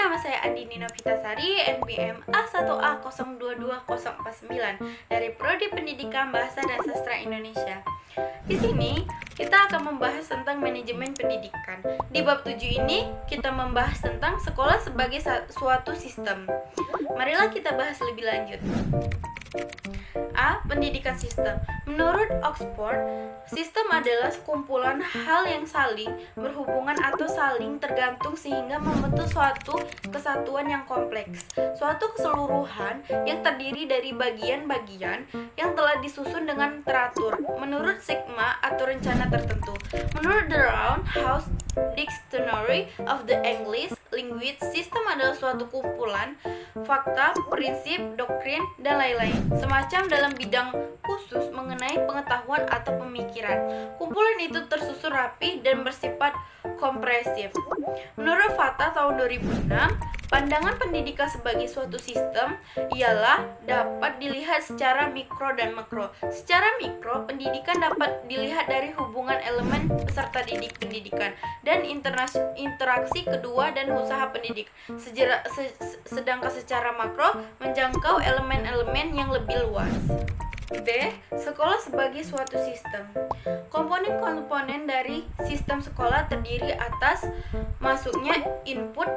nama saya Andini Novitasari, NPM A1A022049 dari Prodi Pendidikan Bahasa dan Sastra Indonesia. Di sini kita akan membahas tentang manajemen pendidikan. Di bab 7 ini kita membahas tentang sekolah sebagai suatu sistem. Marilah kita bahas lebih lanjut. A. Pendidikan sistem. Menurut Oxford, sistem adalah sekumpulan hal yang saling berhubungan atau saling tergantung sehingga membentuk suatu kesatuan yang kompleks, suatu keseluruhan yang terdiri dari bagian-bagian yang telah disusun dengan teratur menurut sigma atau rencana tertentu. Menurut The Roundhouse Dictionary of the English Language, sistem adalah suatu kumpulan fakta, prinsip, doktrin, dan lain-lain, semacam dalam bidang khusus mengenai pengetahuan atau pemikiran. Kumpulan itu tersusun rapi dan bersifat kompresif. Menurut Fata tahun 2006, pandangan pendidikan sebagai suatu sistem ialah dapat dilihat secara mikro dan makro. Secara mikro, pendidikan dapat dilihat dari hubungan elemen peserta didik pendidikan dan interaksi kedua dan usaha pendidik. Sedangkan secara makro menjangkau elemen-elemen yang lebih luas. B. Sekolah sebagai suatu sistem. Komponen-komponen dari sistem sekolah terdiri atas masuknya input,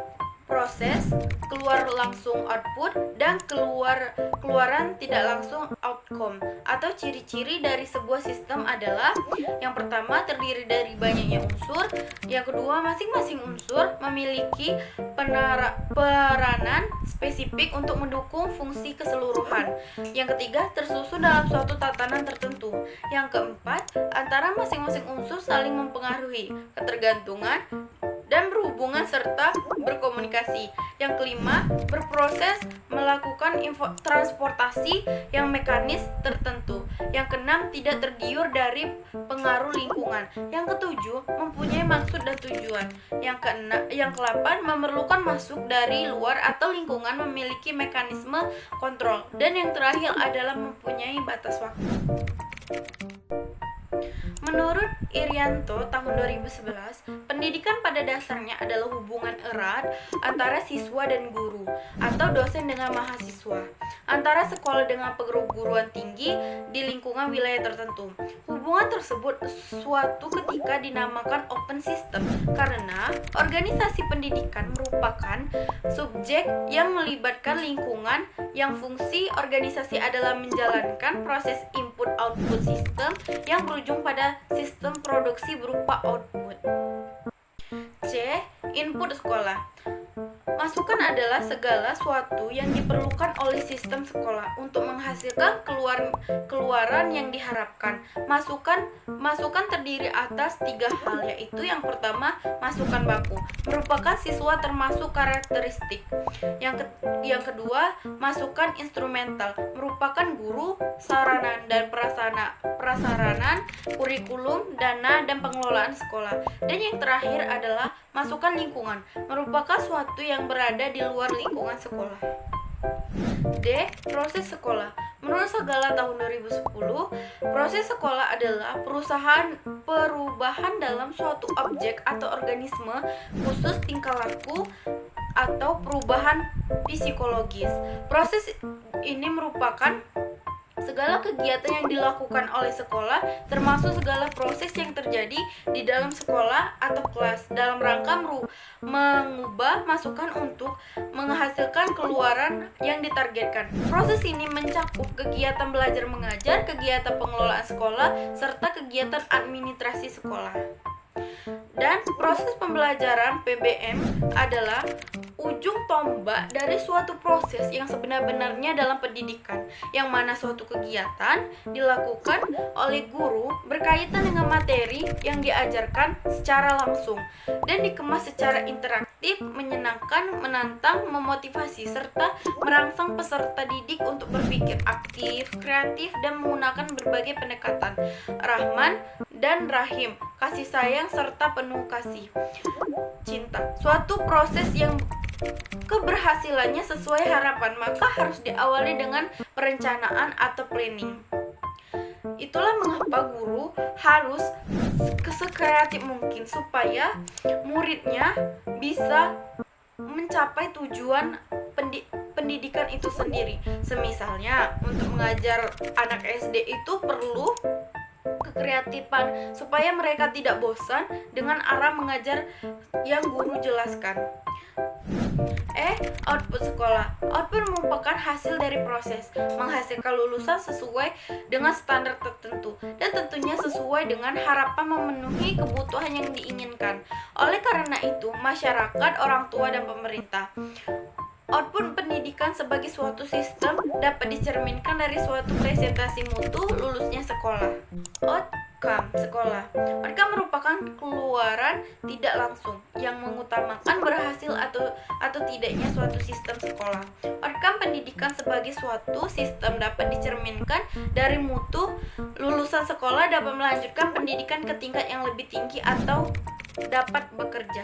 proses, keluar langsung output, dan keluaran tidak langsung outcome. Atau ciri-ciri dari sebuah sistem adalah: yang pertama, terdiri dari banyaknya unsur. Yang kedua, masing-masing unsur memiliki peranan spesifik untuk mendukung fungsi keseluruhan. Yang ketiga, tersusun dalam suatu tatanan tertentu. Yang keempat, antara masing-masing unsur saling mempengaruhi, ketergantungan, dan berhubungan serta berkomunikasi. Yang kelima, berproses melakukan transportasi yang mekanis tertentu. Yang keenam, tidak tergiur dari pengaruh lingkungan. Yang ketujuh, mempunyai maksud dan tujuan. Yang kedelapan, memerlukan masuk dari luar atau lingkungan, memiliki mekanisme kontrol. Dan yang terakhir adalah mempunyai batas waktu. Menurut Irianto tahun 2011, pendidikan pada dasarnya adalah hubungan erat antara siswa dan guru atau dosen dengan mahasiswa, antara sekolah dengan perguruan tinggi di lingkungan wilayah tertentu. Hubungan tersebut suatu ketika dinamakan open system karena organisasi pendidikan merupakan subjek yang melibatkan lingkungan yang fungsi organisasi adalah menjalankan proses input-output sistem yang berujung pada sistem produksi berupa output. C. Input sekolah. Masukan adalah segala sesuatu yang diperlukan oleh sistem sekolah untuk menghasilkan keluaran yang diharapkan. Masukan terdiri atas 3 hal, yaitu yang pertama, masukan baku, merupakan siswa termasuk karakteristik. Yang kedua, masukan instrumental, merupakan guru, sarana dan prasarana, kurikulum, dana, dan pengelolaan sekolah. Dan yang terakhir adalah masukan lingkungan, merupakan suatu yang berada di luar lingkungan sekolah. D. Proses sekolah. Menurut Sagala tahun 2010, proses sekolah adalah perubahan dalam suatu objek atau organisme, khusus tingkah laku atau perubahan psikologis. Proses ini merupakan segala kegiatan yang dilakukan oleh sekolah, termasuk segala proses yang terjadi di dalam sekolah atau kelas, dalam rangka mengubah masukan untuk menghasilkan keluaran yang ditargetkan. Proses ini mencakup kegiatan belajar mengajar, kegiatan pengelolaan sekolah, serta kegiatan administrasi sekolah. Dan proses pembelajaran PBM adalah ujung tombak dari suatu proses yang sebenar-benarnya dalam pendidikan, yang mana suatu kegiatan dilakukan oleh guru berkaitan dengan materi yang diajarkan secara langsung dan dikemas secara interaktif, menyenangkan, menantang, memotivasi, serta merangsang peserta didik untuk berpikir aktif, kreatif, dan menggunakan berbagai pendekatan Rahman dan Rahim, kasih sayang, serta penuh kasih cinta. Suatu proses yang keberhasilannya sesuai harapan maka harus diawali dengan perencanaan atau planning. Itulah mengapa guru harus sekreatif mungkin supaya muridnya bisa mencapai tujuan pendidikan itu sendiri. Semisalnya, untuk mengajar anak SD itu perlu kekreatifan supaya mereka tidak bosan dengan arah mengajar yang guru jelaskan. Output sekolah. Output merupakan hasil dari proses menghasilkan lulusan sesuai dengan standar tertentu dan tentunya sesuai dengan harapan memenuhi kebutuhan yang diinginkan. Oleh karena itu, masyarakat, orang tua, dan pemerintah. Output pendidikan sebagai suatu sistem dapat dicerminkan dari suatu presentasi mutu lulusnya sekolah. Outcome sekolah. Outcome merupakan keluaran tidak langsung yang mengutamakan berhasil atau tidaknya suatu sistem sekolah. Outcome pendidikan sebagai suatu sistem dapat dicerminkan dari mutu lulusan sekolah dapat melanjutkan pendidikan ke tingkat yang lebih tinggi atau dapat bekerja.